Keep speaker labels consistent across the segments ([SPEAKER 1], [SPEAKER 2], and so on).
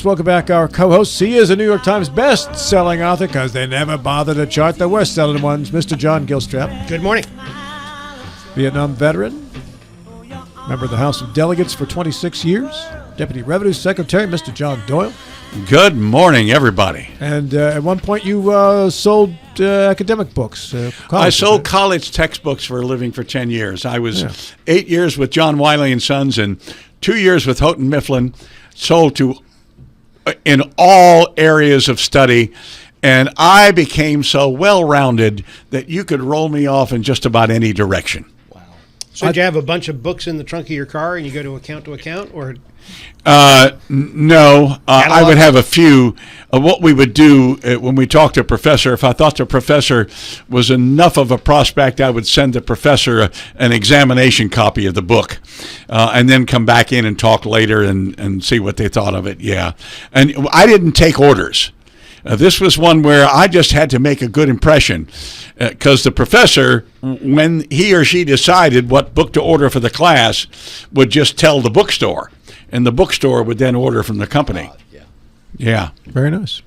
[SPEAKER 1] let's welcome back our co-host. He is a New York Times best-selling author because they never bother to chart the worst-selling ones, Mr. John Gilstrap.
[SPEAKER 2] Good morning.
[SPEAKER 1] Vietnam veteran, member of the House of Delegates for 26 years, Deputy Revenue Secretary, Mr. John Doyle.
[SPEAKER 3] Good morning, everybody.
[SPEAKER 1] And at one point you sold academic books.
[SPEAKER 3] I sold college textbooks for a living for 10 years. I was 8 years with John Wiley and Sons and 2 years with Houghton Mifflin, sold to in all areas of study. And I became so well-rounded that you could roll me off in just about any direction.
[SPEAKER 2] Wow. So did you have a bunch of books in the trunk of your car and you go to account, or?
[SPEAKER 3] No, I would have a few. What we would do when we talked to a professor, if I thought the professor was enough of a prospect, I would send the professor an examination copy of the book and then come back in and talk later and see what they thought of it. Yeah. And I didn't take orders. This was one where I just had to make a good impression because the professor, when he or she decided what book to order for the class, would just tell the bookstore. And the bookstore would then order from the company. Yeah.
[SPEAKER 1] Very nice.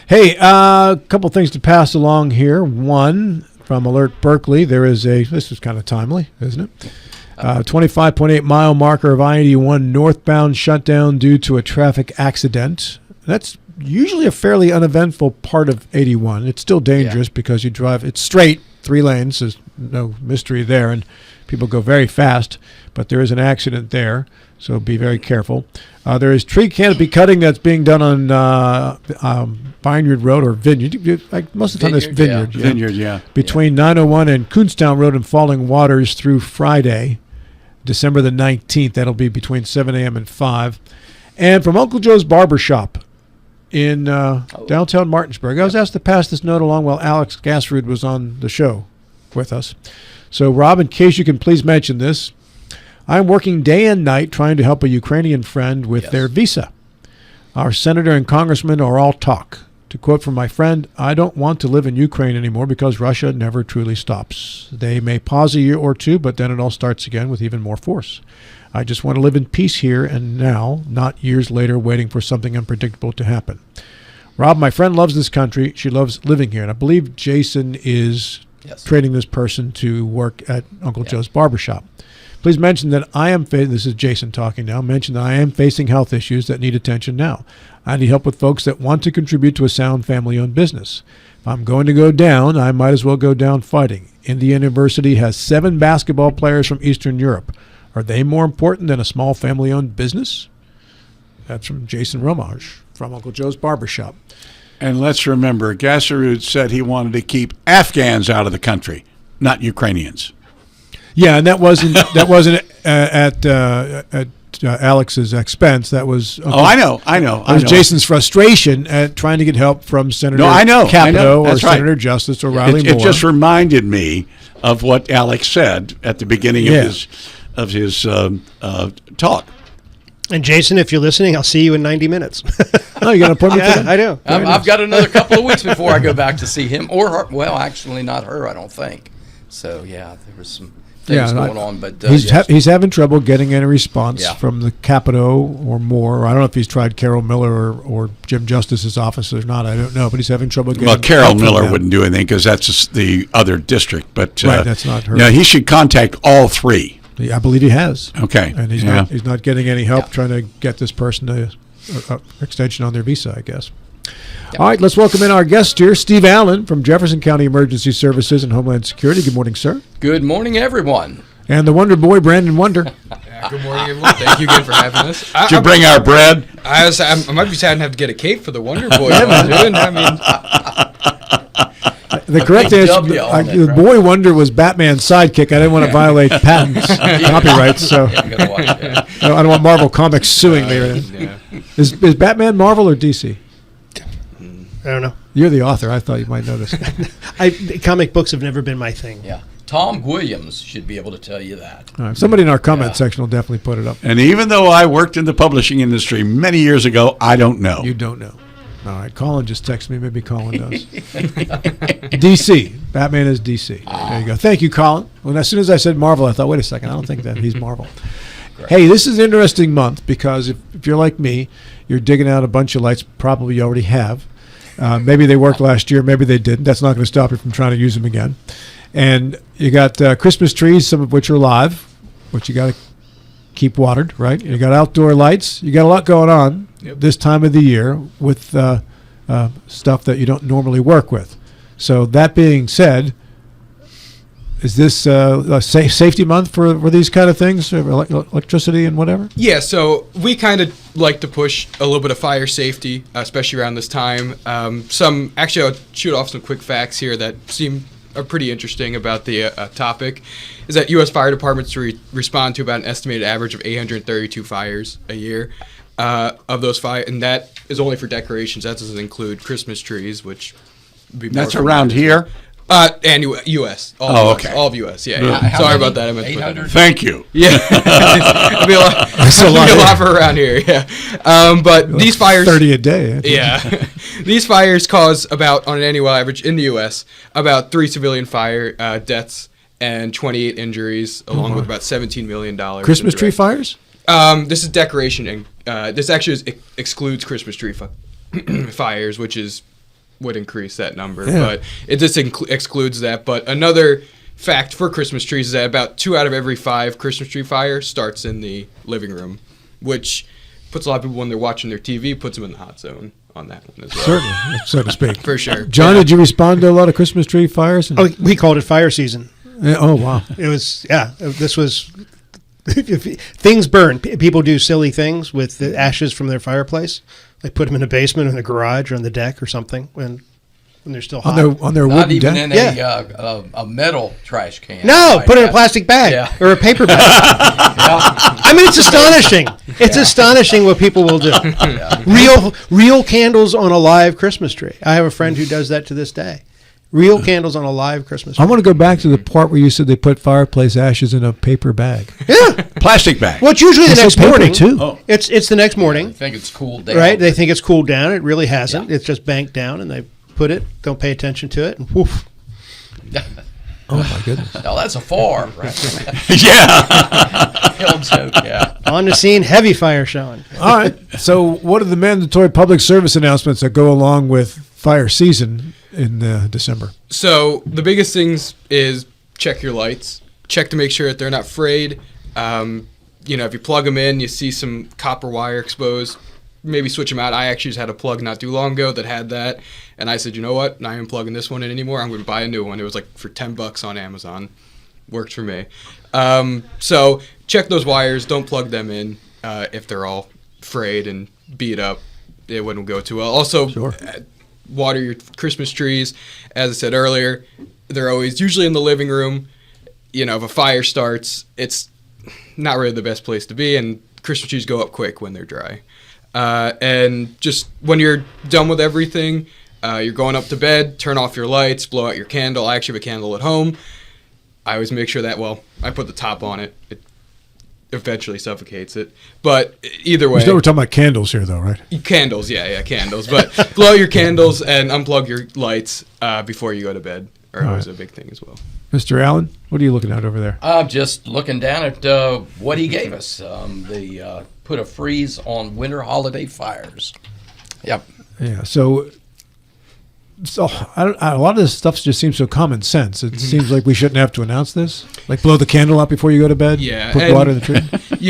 [SPEAKER 1] Hey, a couple things to pass along here. One, from Alert Berkeley, this is kind of timely, isn't it? 25.8 mile marker of I-81 northbound shut down due to a traffic accident. That's usually a fairly uneventful part of 81. It's still dangerous because you drive, it's straight, 3 lanes, there's no mystery there, and people go very fast, but there is an accident there. So be very careful. There is tree canopy cutting that's being done on Vineyard Road or Vineyard. Most of the time it's Vineyard.
[SPEAKER 3] Vineyard, yeah.
[SPEAKER 1] Between 901 and Kuhnstown Road and Falling Waters through Friday, December the 19th. That'll be between 7 a.m. and 5. And from Uncle Joe's Barber Shop in downtown Martinsburg. I was asked to pass this note along while Alex Gasrud was on the show with us. So, Rob, in case you can please mention this, I'm working day and night trying to help a Ukrainian friend with their visa. Our senator and congressman are all talk. To quote from my friend, I don't want to live in Ukraine anymore because Russia never truly stops. They may pause a year or two, but then it all starts again with even more force. I just want to live in peace here and now, not years later waiting for something unpredictable to happen. Rob, my friend loves this country. She loves living here. And I believe Jason is training this person to work at Uncle Joe's Barbershop. Please mention that this is Jason talking now, mention that I am facing health issues that need attention now. I need help with folks that want to contribute to a sound family-owned business. If I'm going to go down, I might as well go down fighting. Indiana University has 7 basketball players from Eastern Europe. Are they more important than a small family-owned business? That's from Jason Romage from Uncle Joe's Barbershop.
[SPEAKER 3] And let's remember, Gasarud said he wanted to keep Afghans out of the country, not Ukrainians.
[SPEAKER 1] Yeah, and that wasn't at Alex's expense. That was
[SPEAKER 3] I know.
[SPEAKER 1] It was Jason's frustration at trying to get help from Senator Capito or Senator Justice or Riley Moore.
[SPEAKER 3] It just reminded me of what Alex said at the beginning of his talk.
[SPEAKER 2] And Jason, if you're listening, I'll see you in 90 minutes.
[SPEAKER 1] Oh, you got an appointment?
[SPEAKER 2] Yeah, I do.
[SPEAKER 4] I've got another couple of weeks before I go back to see him or her. Well, actually, not her, I don't think. So, there was some things going on. But
[SPEAKER 1] he's having trouble getting any response from the Capito or Moore. I don't know if he's tried Carol Miller or Jim Justice's office or not. I don't know, but he's having trouble getting.
[SPEAKER 3] Well, Carol Miller wouldn't do anything because that's just the other district. But
[SPEAKER 1] right, that's not her.
[SPEAKER 3] Yeah, he should contact all 3.
[SPEAKER 1] I believe he has.
[SPEAKER 3] Okay,
[SPEAKER 1] and he's not getting any help trying to get this person an extension on their visa, I guess. All right, let's welcome in our guest here, Steve Allen from Jefferson County Emergency Services and Homeland Security. Good morning, sir.
[SPEAKER 4] Good morning, everyone.
[SPEAKER 1] And the Wonder Boy, Brandon Wonder.
[SPEAKER 5] Good morning, everyone. Thank you again for having us.
[SPEAKER 3] Did you bring our bread?
[SPEAKER 5] I might be sad to have to get a cake for the Wonder Boy.
[SPEAKER 1] The correct answer, the Boy Wonder was Batman's sidekick. I didn't want to violate patents, copyrights, so I don't want Marvel Comics suing me. Is Batman Marvel or DC?
[SPEAKER 2] I don't know.
[SPEAKER 1] You're the author. I thought you might know this.
[SPEAKER 2] Comic books have never been my thing.
[SPEAKER 4] Yeah. Tom Williams should be able to tell you that.
[SPEAKER 1] All right. Somebody in our comment section will definitely put it up.
[SPEAKER 3] And even though I worked in the publishing industry many years ago, I don't know.
[SPEAKER 1] You don't know. All right. Colin just texted me. Maybe Colin does. DC. Batman is DC. There you go. Thank you, Colin. Well, as soon as I said Marvel, I thought, wait a second. I don't think that he's Marvel. Hey, this is an interesting month because if you're like me, You're digging out a bunch of lights. Probably you already have. Maybe they worked last year. Maybe they didn't. That's not going to stop you from trying to use them again. And you got Christmas trees, some of which are live, which you got to keep watered, right? You got outdoor lights. You got a lot going on this time of the year with stuff that you don't normally work with. So that being said, is this a safety month for these kind of things, electricity and whatever?
[SPEAKER 5] Yeah, so we kind of like to push a little bit of fire safety, especially around this time. Actually, I'll shoot off some quick facts here that are pretty interesting about the topic. Is that U.S. fire departments respond to about an estimated average of 832 fires a year. Of those fires, and that is only for decorations. That doesn't include Christmas trees, which would be more
[SPEAKER 3] That's around here?
[SPEAKER 5] And U.S.
[SPEAKER 3] Okay.
[SPEAKER 5] All of U.S. Yeah. Sorry about that. I meant
[SPEAKER 4] 800?
[SPEAKER 3] Thank you.
[SPEAKER 5] Yeah. It'll be a lot for around here. Yeah. But these fires.
[SPEAKER 1] 30 a day.
[SPEAKER 5] Yeah. These fires cause about, on an annual average in the U.S., about 3 civilian fire deaths and 28 injuries, along with about $17 million.
[SPEAKER 1] Christmas tree fires?
[SPEAKER 5] This is decoration, and this actually excludes Christmas tree fires, which would increase that number, but it just excludes that. But another fact for Christmas trees is that about 2 out of every 5 Christmas tree fire starts in the living room, which puts a lot of people, when they're watching their TV, puts them in the hot zone on that one as well.
[SPEAKER 1] Certainly, so to speak.
[SPEAKER 5] For sure.
[SPEAKER 1] John, did you respond to a lot of Christmas tree fires?
[SPEAKER 2] Oh, we called it fire season.
[SPEAKER 1] Oh, wow.
[SPEAKER 2] It was, this was, things burn. People do silly things with the ashes from their fireplace. They put them in a basement or in the garage or on the deck or something when they're still hot.
[SPEAKER 1] On their
[SPEAKER 4] Not
[SPEAKER 1] wooden
[SPEAKER 4] even
[SPEAKER 1] deck?
[SPEAKER 4] in a metal trash can.
[SPEAKER 2] No,
[SPEAKER 4] like
[SPEAKER 2] put it in a
[SPEAKER 4] that.
[SPEAKER 2] plastic bag
[SPEAKER 4] Yeah.
[SPEAKER 2] or a paper bag. I mean, it's astonishing. It's astonishing what people will do. Real candles on a live Christmas tree. I have a friend who does that to this day. Real candles on a live Christmas tree.
[SPEAKER 1] I want to go back to the part where you said they put fireplace ashes in a paper bag.
[SPEAKER 2] Yeah.
[SPEAKER 3] Plastic bag.
[SPEAKER 2] Well, it's usually the
[SPEAKER 1] They
[SPEAKER 2] next
[SPEAKER 1] said paper,
[SPEAKER 2] morning.
[SPEAKER 1] too.
[SPEAKER 3] Oh.
[SPEAKER 2] It's the next
[SPEAKER 4] I
[SPEAKER 2] morning.
[SPEAKER 4] think it's cooled down.
[SPEAKER 2] Right? They think it's cooled down. It really hasn't.
[SPEAKER 4] Yeah.
[SPEAKER 2] It's just banked down, and they put it, don't pay attention to it, and woof.
[SPEAKER 1] Oh, my goodness.
[SPEAKER 4] No, that's a far. Right?
[SPEAKER 3] Yeah.
[SPEAKER 4] Film joke, yeah.
[SPEAKER 2] On the scene, heavy fire showing.
[SPEAKER 1] All right. So what are the mandatory public service announcements that go along with fire season in December?
[SPEAKER 5] So the biggest things is check your lights. Check to make sure that they're not frayed. If you plug them in, you see some copper wire exposed, maybe switch them out. I actually just had a plug not too long ago that had that, and I said, you know what? Not even plugging this one in anymore. I'm going to buy a new one. It was like for $10 on Amazon. Worked for me. So check those wires. Don't plug them in if they're all frayed and beat up. It wouldn't go too well. Also, water your Christmas trees. As I said earlier, they're always usually in the living room. If a fire starts, it's not really the best place to be, and Christmas trees go up quick when they're dry. And just when you're done with everything, you're going up to bed, turn off your lights, blow out your candle. I actually have a candle at home. I always make sure that, I put the top on it. It eventually suffocates it. But either way.
[SPEAKER 1] We're talking about candles here, though, right?
[SPEAKER 5] Candles, yeah, candles. But blow out your candles and unplug your lights before you go to bed. Are always a big thing as well.
[SPEAKER 1] Mr. Allen, what are you looking at over there?
[SPEAKER 4] I'm just looking down at what he gave us. They put a freeze on winter holiday fires. Yep.
[SPEAKER 1] Yeah, so a lot of this stuff just seems so common sense. It seems like we shouldn't have to announce this. Like blow the candle out before you go to bed.
[SPEAKER 5] Yeah,
[SPEAKER 1] Put water in the tree.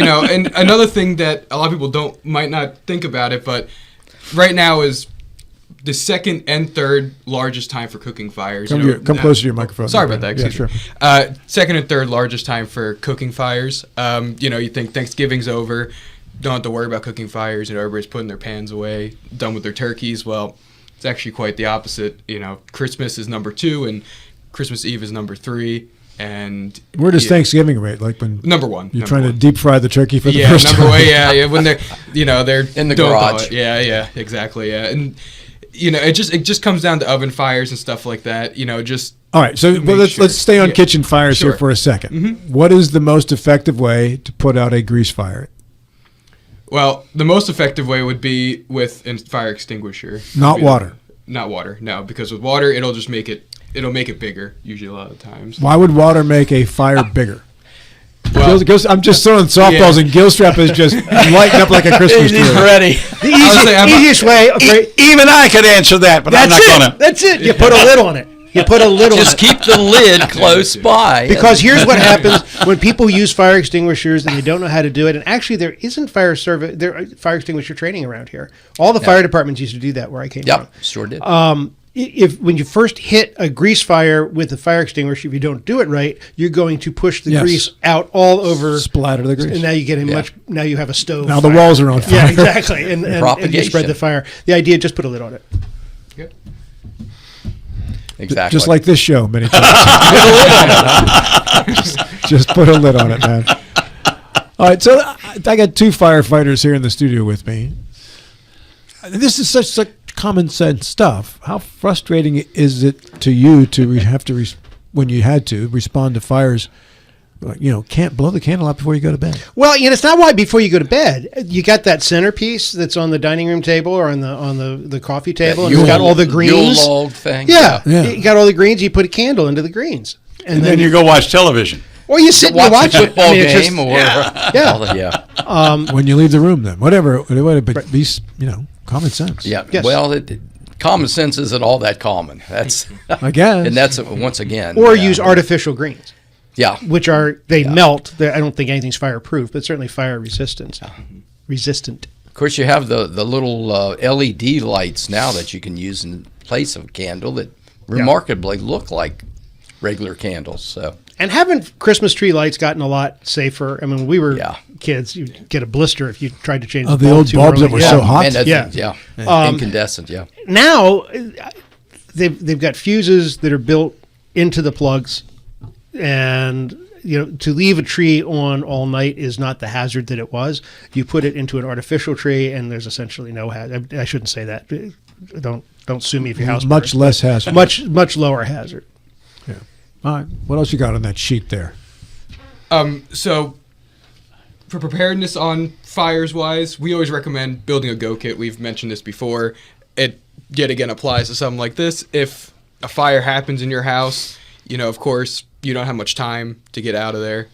[SPEAKER 5] And another thing that a lot of people might not think about it, but right now is the second and third largest time for cooking fires.
[SPEAKER 1] Come closer to your microphone.
[SPEAKER 5] Sorry about that.
[SPEAKER 1] Yeah,
[SPEAKER 5] Excuse
[SPEAKER 1] sure.
[SPEAKER 5] me. Second and third largest time for cooking fires. You think Thanksgiving's over, don't have to worry about cooking fires. Everybody's putting their pans away, done with their turkeys. Well, it's actually quite the opposite. Christmas is number 2, and Christmas Eve is number 3. And
[SPEAKER 1] where does Thanksgiving rate? Like when
[SPEAKER 5] number 1.
[SPEAKER 1] You're trying to deep fry the turkey for the first
[SPEAKER 5] number
[SPEAKER 1] time.
[SPEAKER 5] 1. Yeah. When they're they're
[SPEAKER 4] in the garage.
[SPEAKER 5] Yeah, exactly. Yeah, and it just comes down to oven fires and stuff like that.
[SPEAKER 1] All right, so let's stay on kitchen fires here
[SPEAKER 5] Sure.
[SPEAKER 1] for a second. What is the most effective way to put out a grease fire?
[SPEAKER 5] Well, the most effective way would be with a fire extinguisher.
[SPEAKER 1] Not water.
[SPEAKER 5] Not water, no, because with water it'll make it bigger. Usually, a lot of times.
[SPEAKER 1] Why would water make a fire bigger?
[SPEAKER 5] Well,
[SPEAKER 1] I'm just throwing softballs, and Gilstrap is just lighting up like a Christmas tree.
[SPEAKER 4] He's ready.
[SPEAKER 2] The easiest way.
[SPEAKER 3] Even I could answer that, but I'm not going to.
[SPEAKER 2] That's it. You put a lid on it. You put a lid on it.
[SPEAKER 4] Just keep the lid close by.
[SPEAKER 2] Because here's what happens when people use fire extinguishers and they don't know how to do it. And actually, there isn't fire extinguisher training around here. All the fire departments used to do that where I came from.
[SPEAKER 4] Yep, sure did.
[SPEAKER 2] When you first hit a grease fire with a fire extinguisher, if you don't do it right, you're going to push the grease out all over,
[SPEAKER 1] splatter the grease,
[SPEAKER 2] and now you get now you have a stove.
[SPEAKER 1] Now
[SPEAKER 2] fire.
[SPEAKER 1] the walls are on fire.
[SPEAKER 2] Yeah, exactly, and you spread the fire. The idea, just put a lid on it.
[SPEAKER 5] Good.
[SPEAKER 4] Exactly.
[SPEAKER 1] Just like this show, many times. just put a lid on it, man. All right, so I got two firefighters here in the studio with me. This is such common sense stuff. How frustrating is it to you to have to, when you had to respond to fires? Can't blow the candle out before you go to bed.
[SPEAKER 2] Well, it's not why before you go to bed. You got that centerpiece that's on the dining room table or on the coffee table, and it's got all the greens.
[SPEAKER 4] Yule log thing.
[SPEAKER 2] Yeah, you got all the greens. You put a candle into the greens,
[SPEAKER 3] and then you go watch television.
[SPEAKER 2] Or you sit and you watch
[SPEAKER 4] a football game,
[SPEAKER 1] when you leave the room, then whatever, but be common sense.
[SPEAKER 4] Yeah.
[SPEAKER 2] Yes.
[SPEAKER 4] Well, common sense isn't all that common. That's
[SPEAKER 1] I guess,
[SPEAKER 4] and that's once again.
[SPEAKER 2] Or use artificial greens.
[SPEAKER 4] Yeah.
[SPEAKER 2] Which melt. I don't think anything's fireproof, but certainly fire resistant.
[SPEAKER 4] Of course, you have the little LED lights now that you can use in place of candle that remarkably look like regular candles. So.
[SPEAKER 2] And haven't Christmas tree lights gotten a lot safer? I mean, when we were kids, you'd get a blister if you tried to change the bulb.
[SPEAKER 1] The old bulbs that were so hot.
[SPEAKER 4] Incandescent,
[SPEAKER 2] Now, they've got fuses that are built into the plugs. And, to leave a tree on all night is not the hazard that it was. You put it into an artificial tree, and there's essentially no hazard. I shouldn't say that. Don't sue me if your house
[SPEAKER 1] much
[SPEAKER 2] burns,
[SPEAKER 1] less hazard.
[SPEAKER 2] Much lower hazard.
[SPEAKER 1] Yeah. All right. What else you got on that sheet there?
[SPEAKER 5] So for preparedness on fires wise, we always recommend building a go kit. We've mentioned this before. It yet again applies to something like this. If a fire happens in your house, of course, you don't have much time to get out of there.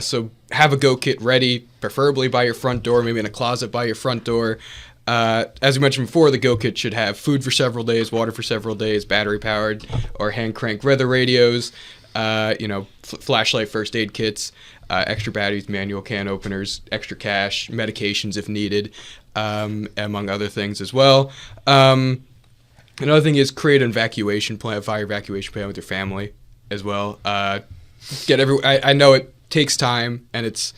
[SPEAKER 5] So have a go kit ready, preferably by your front door, maybe in a closet by your front door. As we mentioned before, the go kit should have food for several days, water for several days, battery powered or hand crank weather radios, flashlight first aid kits, extra batteries, manual can openers, extra cash, medications if needed, among other things as well. Another thing is create an evacuation plan, fire evacuation plan with your family as well. I know it takes time and it's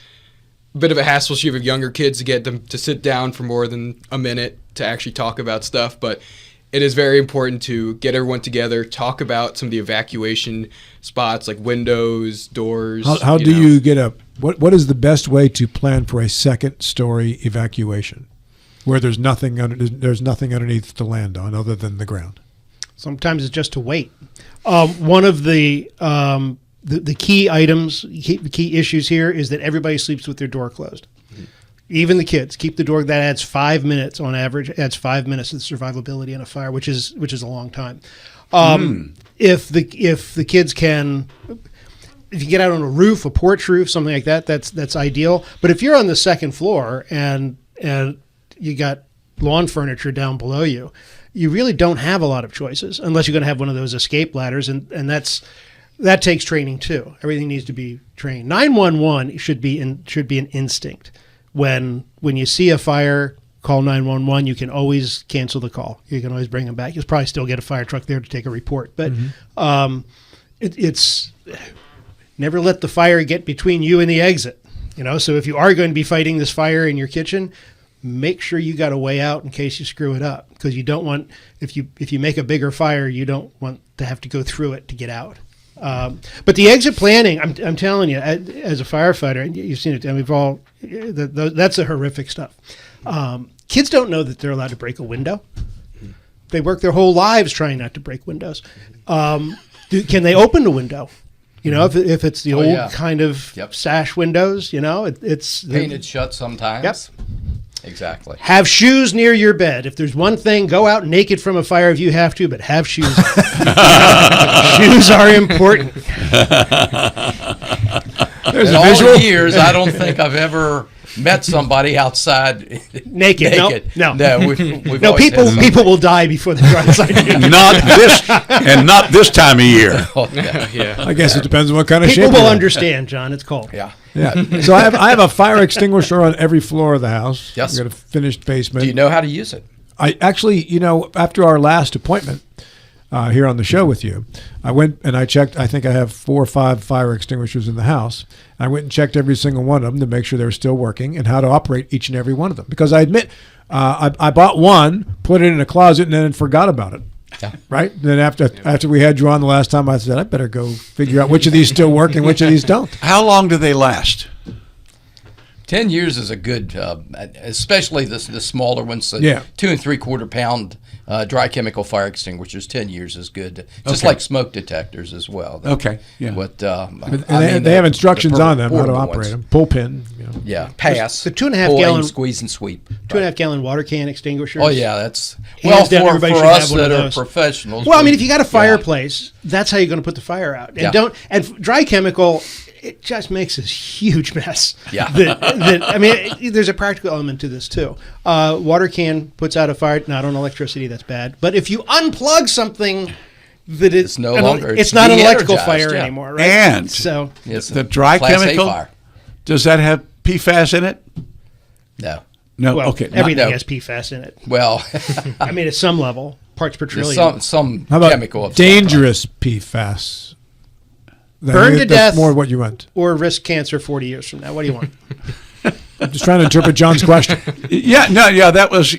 [SPEAKER 5] a bit of a hassle if you have younger kids to get them to sit down for more than a minute to actually talk about stuff, but it is very important to get everyone together, talk about some of the evacuation spots like windows, doors.
[SPEAKER 1] How do you get what is the best way to plan for a second story evacuation where there's nothing underneath to land on other than the ground?
[SPEAKER 2] Sometimes it's just to wait. One of the key items, key issues here is that everybody sleeps with their door closed. Mm-hmm. Even the kids keep the door. That adds 5 minutes on average. It adds 5 minutes to the survivability in a fire, which is a long time. If the kids can, if you get out on a roof, a porch roof, something like that, that's ideal. But if you're on the second floor and you got lawn furniture down below you, you really don't have a lot of choices unless you're going to have one of those escape ladders, and that takes training too. Everything needs to be trained. 911 should be an instinct. When you see a fire, call 911. You can always cancel the call. You can always bring them back. You'll probably still get a fire truck there to take a report, but it's never let the fire get between you and the exit. So if you are going to be fighting this fire in your kitchen, make sure you got a way out in case you screw it up, because you don't want, if you make a bigger fire, you don't want to have to go through it to get out. But the exit planning, I'm telling you, as a firefighter, you've seen it, and we've all, that's the horrific stuff. Kids don't know that they're allowed to break a window. They work their whole lives trying not to break windows. Can they open the window? If it's the old kind of sash windows, it's
[SPEAKER 4] painted shut sometimes.
[SPEAKER 2] Yep.
[SPEAKER 4] Exactly.
[SPEAKER 2] Have shoes near your bed. If there's one thing, go out naked from a fire if you have to, but have shoes. Shoes are important.
[SPEAKER 1] There's
[SPEAKER 4] In
[SPEAKER 1] a
[SPEAKER 4] all
[SPEAKER 1] visual.
[SPEAKER 4] the years, I don't think I've ever met somebody outside
[SPEAKER 2] Naked. No.
[SPEAKER 4] we've
[SPEAKER 2] No,
[SPEAKER 4] always
[SPEAKER 2] people
[SPEAKER 4] had some-
[SPEAKER 2] people will die before they try outside.
[SPEAKER 3] not this time of year.
[SPEAKER 4] Oh, yeah.
[SPEAKER 5] Yeah.
[SPEAKER 1] I guess it depends on what kind of
[SPEAKER 2] People
[SPEAKER 1] shape.
[SPEAKER 2] will
[SPEAKER 1] you're in.
[SPEAKER 2] understand, John. It's cold.
[SPEAKER 4] Yeah.
[SPEAKER 1] Yeah. So I have a fire extinguisher on every floor of the house.
[SPEAKER 4] Yes.
[SPEAKER 1] We've got a finished basement.
[SPEAKER 4] Do you know how to use it?
[SPEAKER 1] I actually, after our last appointment here on the show with you, I went and I checked. I think I have 4 or 5 fire extinguishers in the house. I went and checked every single one of them to make sure they were still working and how to operate each and every one of them. Because I admit, I bought one, put it in a closet, and then forgot about it.
[SPEAKER 4] Yeah.
[SPEAKER 1] Right? And then after we had you on the last time, I said, I better go figure out which of these still work and which of these don't.
[SPEAKER 3] How long do they last?
[SPEAKER 4] 10 years is a good, especially the smaller ones, the
[SPEAKER 1] Yeah.
[SPEAKER 4] 2 3/4 pound dry chemical fire extinguishers. 10 years is good, just
[SPEAKER 3] Okay.
[SPEAKER 4] like smoke detectors as well.
[SPEAKER 3] Okay, yeah.
[SPEAKER 4] But
[SPEAKER 1] And they have instructions on them how to operate them. Pull pin.
[SPEAKER 4] Yeah, pass.
[SPEAKER 2] The 2.5
[SPEAKER 4] pull,
[SPEAKER 2] gallon-
[SPEAKER 4] aim, squeeze and sweep.
[SPEAKER 2] 2.5 gallon water can extinguishers.
[SPEAKER 4] Oh yeah, that's
[SPEAKER 2] Hands down,
[SPEAKER 4] for
[SPEAKER 2] everybody should
[SPEAKER 4] us
[SPEAKER 2] have one
[SPEAKER 4] that
[SPEAKER 2] of
[SPEAKER 4] are
[SPEAKER 2] those.
[SPEAKER 4] professionals.
[SPEAKER 2] Well, I mean,
[SPEAKER 4] we-
[SPEAKER 2] if you got a
[SPEAKER 4] yeah.
[SPEAKER 2] fireplace, that's how you're going to put the fire out. And
[SPEAKER 4] Yeah.
[SPEAKER 2] dry chemical, it just makes this huge mess.
[SPEAKER 4] Yeah.
[SPEAKER 2] I mean, there's a practical element to this too. Water can puts out a fire, not on electricity, that's bad. But if you unplug something that
[SPEAKER 4] It's no longer-
[SPEAKER 2] it's
[SPEAKER 4] it's
[SPEAKER 2] not an electrical
[SPEAKER 4] de-energized,
[SPEAKER 2] fire
[SPEAKER 4] yeah.
[SPEAKER 2] anymore, right?
[SPEAKER 3] And
[SPEAKER 2] So
[SPEAKER 4] Yes,
[SPEAKER 3] the dry
[SPEAKER 4] Class A
[SPEAKER 3] chemical,
[SPEAKER 4] fire.
[SPEAKER 3] does that have PFAS in it?
[SPEAKER 4] No.
[SPEAKER 3] No.
[SPEAKER 2] well,
[SPEAKER 3] Okay.
[SPEAKER 2] everything
[SPEAKER 4] no.
[SPEAKER 2] has PFAS in it.
[SPEAKER 4] Well,
[SPEAKER 2] I mean, at some level, parts per
[SPEAKER 4] there's
[SPEAKER 2] trillion.
[SPEAKER 4] some
[SPEAKER 1] How about
[SPEAKER 4] chemical of some kind.
[SPEAKER 1] dangerous PFAS?
[SPEAKER 2] Burn to
[SPEAKER 1] That's
[SPEAKER 2] death.
[SPEAKER 1] more what you want.
[SPEAKER 2] Or risk cancer 40 years from now. What do you want?
[SPEAKER 1] I'm just trying to interpret John's question.
[SPEAKER 3] That was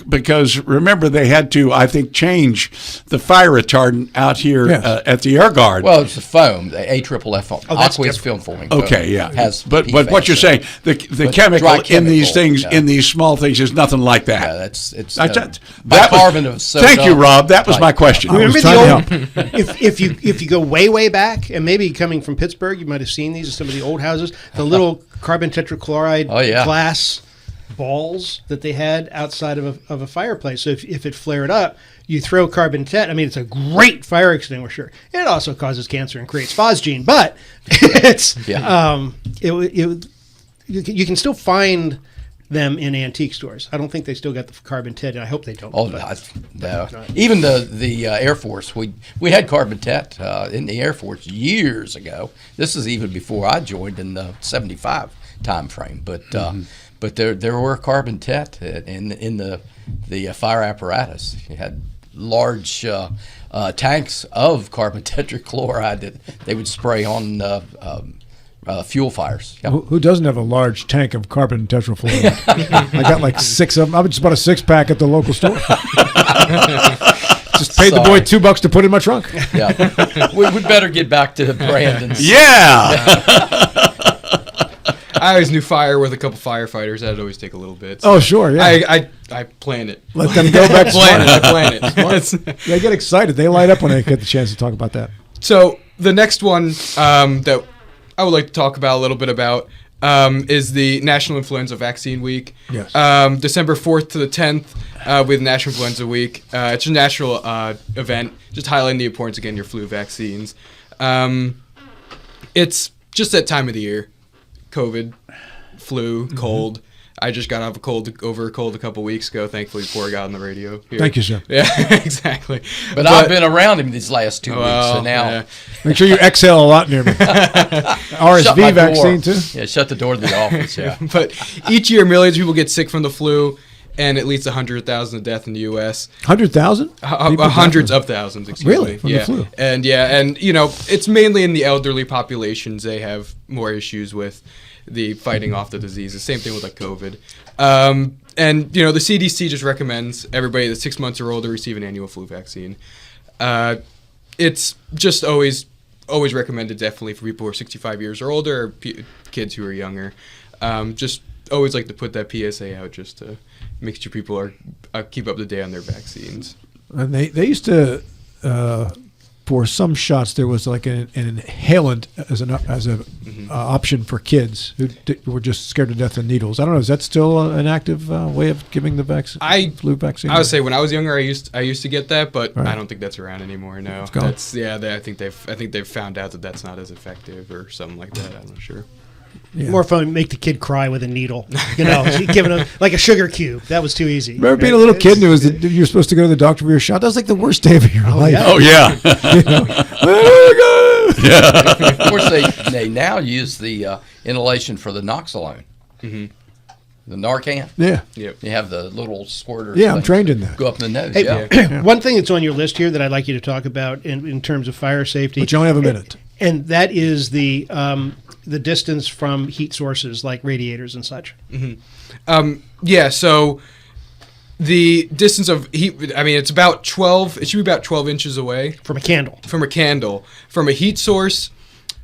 [SPEAKER 3] because remember they had to, I think, change the fire retardant out here
[SPEAKER 1] Yes.
[SPEAKER 3] at the Air Guard.
[SPEAKER 4] Well, it's the foam, the AFFF foam,
[SPEAKER 2] that's
[SPEAKER 4] aqueous
[SPEAKER 2] different.
[SPEAKER 4] film forming. Foam
[SPEAKER 3] okay, yeah.
[SPEAKER 4] Has
[SPEAKER 3] but
[SPEAKER 4] PFAS
[SPEAKER 3] what you're
[SPEAKER 4] in
[SPEAKER 3] saying,
[SPEAKER 4] it.
[SPEAKER 3] the
[SPEAKER 4] But
[SPEAKER 3] chemical
[SPEAKER 4] dry
[SPEAKER 3] in these
[SPEAKER 4] chemical,
[SPEAKER 3] things,
[SPEAKER 4] yeah.
[SPEAKER 3] in these small things, is nothing like that.
[SPEAKER 4] Yeah, it's
[SPEAKER 3] I just-
[SPEAKER 4] bicarbonate of soda.
[SPEAKER 3] Thank you, Rob. That was my
[SPEAKER 4] type.
[SPEAKER 3] question.
[SPEAKER 1] I was
[SPEAKER 2] Remember
[SPEAKER 1] trying
[SPEAKER 2] the old, if you go way back, and maybe coming from Pittsburgh, you might have seen these in some of the old houses, the little carbon tetrachloride
[SPEAKER 4] Oh, yeah.
[SPEAKER 2] glass balls that they had outside of a fireplace. So if it flared up, you throw carbon tet. I mean, it's a great fire extinguisher. It also causes cancer and creates phosgene, but it's
[SPEAKER 4] Yeah.
[SPEAKER 2] you can still find them in antique stores. I don't think they still got the carbon tet, and I hope they don't.
[SPEAKER 4] Oh
[SPEAKER 2] but-
[SPEAKER 4] no! Even the Air Force, we had carbon tet in the Air Force years ago. This is even before I joined in the '75 time frame. But there were carbon tet in the fire apparatus. You had large tanks of carbon tetrachloride that they would spray on fuel fires. Yeah.
[SPEAKER 1] Who doesn't have a large tank of carbon tetrafluoride? I got like 6 of them. I just bought a 6-pack at the local store. Just paid the boy $2 to put in my trunk.
[SPEAKER 4] Yeah, we'd better get back to Brandon's.
[SPEAKER 3] Yeah.
[SPEAKER 5] I always knew fire with a couple firefighters. That'd always take a little bit.
[SPEAKER 1] Oh, sure, yeah.
[SPEAKER 5] I plan it.
[SPEAKER 1] Let them go back.
[SPEAKER 5] I plan it.
[SPEAKER 1] They get excited. They light up when they get the chance to talk about that.
[SPEAKER 5] So the next one that I would like to talk about a little bit about is the National Influenza Vaccine Week.
[SPEAKER 1] Yes.
[SPEAKER 5] December 4th to the 10th with National Influenza Week. It's a national event, just highlighting the importance of getting your flu vaccines. It's just that time of the year. COVID, flu, cold. I just got over a cold a couple weeks ago, thankfully, before I got on the radio here.
[SPEAKER 1] Thank you, sir.
[SPEAKER 5] Yeah, exactly.
[SPEAKER 4] But I've been around him these last 2 weeks, so now
[SPEAKER 5] yeah.
[SPEAKER 1] Make sure you exhale a lot near me. RSV
[SPEAKER 4] shut my
[SPEAKER 1] vaccine,
[SPEAKER 4] door.
[SPEAKER 1] too?
[SPEAKER 4] Yeah, shut the door to the office. Yeah.
[SPEAKER 5] But each year, millions of people get sick from the flu, and it leads to 100,000 deaths in the U.S.
[SPEAKER 1] 100,000?
[SPEAKER 5] Hundreds of thousands, excuse
[SPEAKER 1] Really?
[SPEAKER 5] me.
[SPEAKER 1] From the flu?
[SPEAKER 5] And it's mainly in the elderly populations. They have more issues with the fighting off the disease. The same thing with like COVID. And the CDC just recommends everybody that's 6 months or older receive an annual flu vaccine. It's just always recommended, definitely for people who are 65 years or older, or kids who are younger. Just always like to put that PSA out just to make sure people are keep up to date on their vaccines.
[SPEAKER 1] And they used to for some shots there was like an inhalant as a option for kids who were just scared to death of needles. I don't know. Is that still an active way of giving the flu vaccine?
[SPEAKER 5] I would say when I was younger, I used to get that, but
[SPEAKER 1] Right.
[SPEAKER 5] I don't think that's around anymore. No,
[SPEAKER 1] It's gone.
[SPEAKER 5] I think they've found out that that's not as effective or something like that. I'm not sure.
[SPEAKER 1] Yeah.
[SPEAKER 2] More fun, make the kid cry with a needle. Giving him like a sugar cube. That was too easy.
[SPEAKER 1] Remember being a little kid and you're supposed to go to the doctor for your shot? That was like the worst day of your life.
[SPEAKER 2] yeah.
[SPEAKER 3] Oh yeah.
[SPEAKER 4] Of course, they now use the inhalation for the Noxalone.
[SPEAKER 5] Mm-hmm.
[SPEAKER 4] The Narcan.
[SPEAKER 1] Yeah.
[SPEAKER 5] Yep.
[SPEAKER 4] You have the little squirter.
[SPEAKER 1] Yeah, I'm trained in that.
[SPEAKER 4] Go up in the nose.
[SPEAKER 2] Hey,
[SPEAKER 4] Yeah.
[SPEAKER 2] one thing that's on your list here that I'd like you to talk about in terms of fire safety.
[SPEAKER 1] But you only have a minute.
[SPEAKER 2] And that is the distance from heat sources like radiators and such.
[SPEAKER 5] So the distance of heat, it's about 12, it should be about 12 inches away
[SPEAKER 2] From a candle.
[SPEAKER 5] from a candle. From a heat source,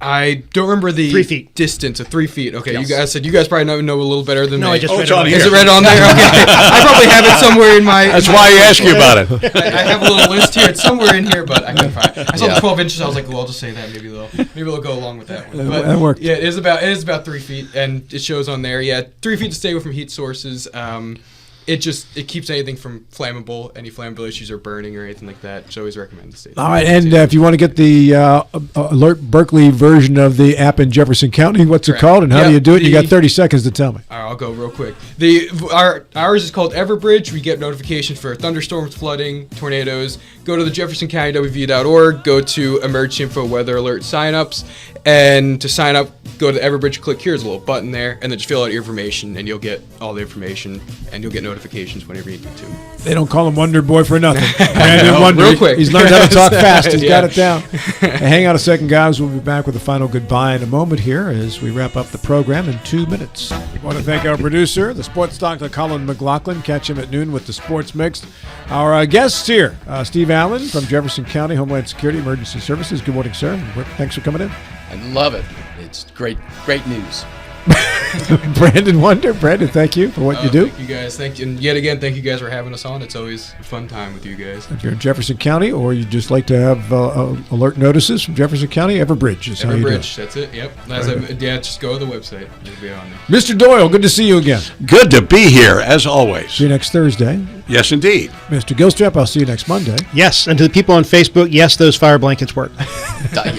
[SPEAKER 5] I don't remember the
[SPEAKER 2] 3 feet.
[SPEAKER 5] distance of 3 feet. Okay,
[SPEAKER 2] Yes.
[SPEAKER 5] you guys probably know a little better than
[SPEAKER 2] No,
[SPEAKER 5] me.
[SPEAKER 2] I just read
[SPEAKER 3] it's
[SPEAKER 2] it.
[SPEAKER 3] on
[SPEAKER 2] on-
[SPEAKER 3] here.
[SPEAKER 5] Is it read on there? Okay. I probably have it somewhere in my...
[SPEAKER 3] That's why I asked you about it.
[SPEAKER 5] I have a little list here. It's somewhere in here, but I couldn't find it. I saw
[SPEAKER 4] Yeah.
[SPEAKER 5] the 12 inches. I was like, well, I'll just say that. Maybe they'll go along with that one. But
[SPEAKER 1] That worked.
[SPEAKER 5] yeah, it is about 3 feet, and it shows on there. Yeah, 3 feet to stay away from heat sources. It keeps anything from any flammable issues or burning or anything like that. So I always recommend to stay.
[SPEAKER 1] All right, and if you want to get the Alert Berkeley version of the app in Jefferson County, what's it
[SPEAKER 5] Correct.
[SPEAKER 1] called and how do
[SPEAKER 5] Yep,
[SPEAKER 1] you do it? You got
[SPEAKER 5] the-
[SPEAKER 1] 30 seconds to tell me.
[SPEAKER 5] All right, I'll go real quick. Ours is called Everbridge. We get notifications for thunderstorms, flooding, tornadoes. Go to the JeffersonCountyWV.org. Go to Emergency Info Weather Alert signups, and to sign up, go to the Everbridge. Click here's a little button there, and then just fill out your information, and you'll get all the information, and you'll get notifications whenever you need to.
[SPEAKER 1] They don't call him Wonder Boy for nothing. Brandon Wonder.
[SPEAKER 5] real quick.
[SPEAKER 1] He's learned how to talk fast. He's
[SPEAKER 5] Yeah.
[SPEAKER 1] got it down. Hang on a second, guys. We'll be back with a final goodbye in a moment here as we wrap up the program in 2 minutes. We want to thank our producer, the sports doctor, Colin McLaughlin. Catch him at noon with the Sports Mix. Our guests here, Steve Allen from Jefferson County Homeland Security Emergency Services. Good morning, sir. Thanks for coming in.
[SPEAKER 4] I love it. It's great news.
[SPEAKER 1] Brandon Wonder. Brandon, thank you for what you do.
[SPEAKER 5] Thank you guys. Thank you, and yet again, thank you guys for having us on. It's always a fun time with you guys.
[SPEAKER 1] If you're in Jefferson County or you just like to have alert notices from Jefferson County, Everbridge is how you do it.
[SPEAKER 5] Everbridge, that's it. Yep. Just go to the website. It'll be on there.
[SPEAKER 1] Mr. Doyle, good to see you again.
[SPEAKER 3] Good to be here as always.
[SPEAKER 1] See you next Thursday.
[SPEAKER 3] Yes, indeed.
[SPEAKER 1] Mr. Gilstrap, I'll see you next Monday.
[SPEAKER 2] Yes, and to the people on Facebook, yes, those fire blankets work.
[SPEAKER 4] Yeah.